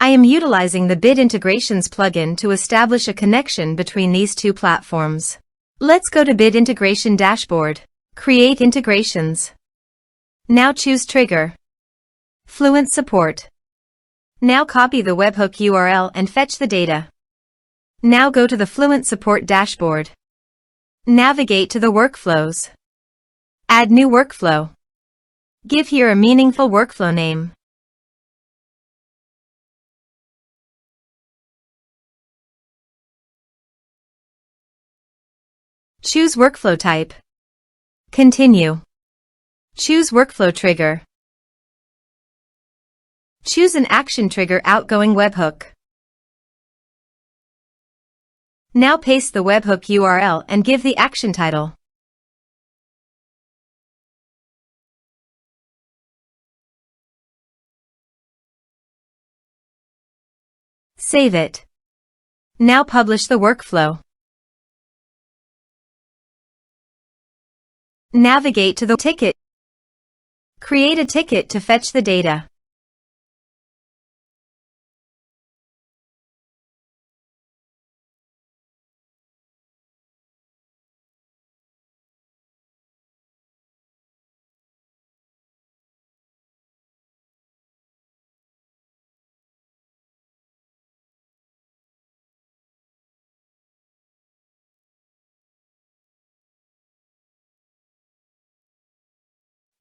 I am utilizing the Bit Integrations plugin to establish a connection between these two platforms. Let's go to Bit Integration Dashboard. Create integrations. Now choose Trigger. Fluent Support. Now copy the webhook URL and fetch the data. Now go to the Fluent Support dashboard. Navigate to the workflows. Add new workflow. Give here a meaningful workflow name. Choose workflow type. Continue. Choose workflow trigger. Choose an action trigger outgoing webhook. Now paste the webhook URL and give the action title. Save it. Now publish the workflow. Navigate to the ticket. Create a ticket to fetch the data.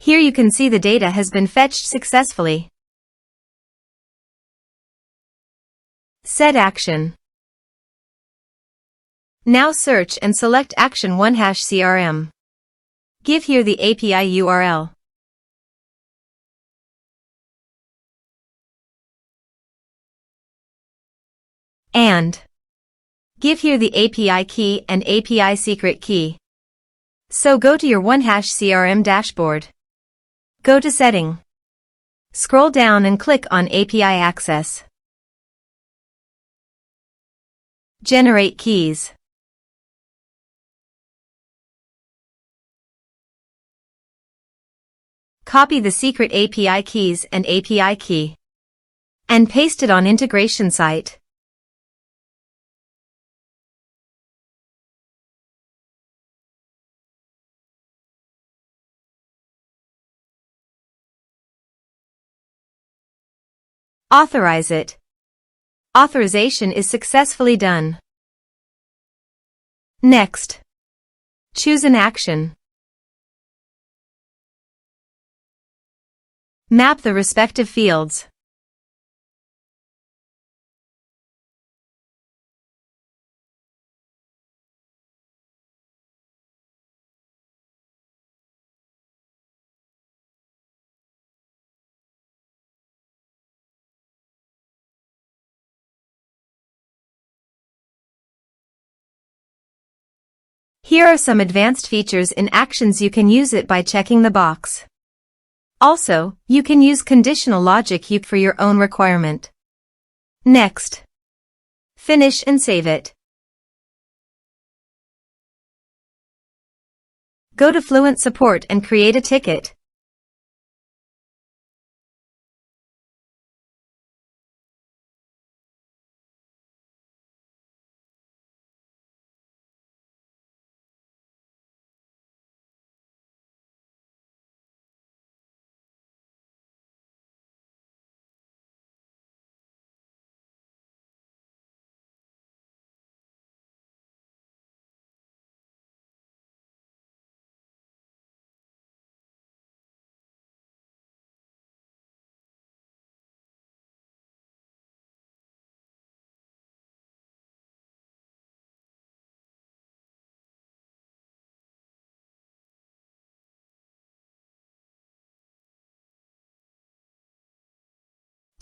Here you can see the data has been fetched successfully. Set action. Now search and select action OneHash CRM. Give here the API URL. And give here the API key and API secret key. So go to your OneHash CRM dashboard. Go to Setting. Scroll down and click on API Access. Generate keys. Copy the secret API keys and API key. And paste it on integration site. Authorize it. Authorization is successfully done. Next. Choose an action. Map the respective fields. Here are some advanced features in Actions. You can use it by checking the box. Also, you can use conditional logic for your own requirement. Next. Finish and save it. Go to Fluent Support and create a ticket.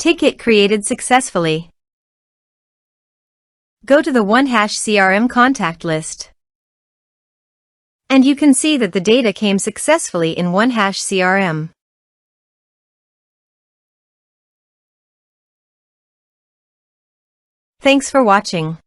Ticket created successfully. Go to the OneHash CRM contact list. And you can see that the data came successfully in OneHash CRM. Thanks for watching.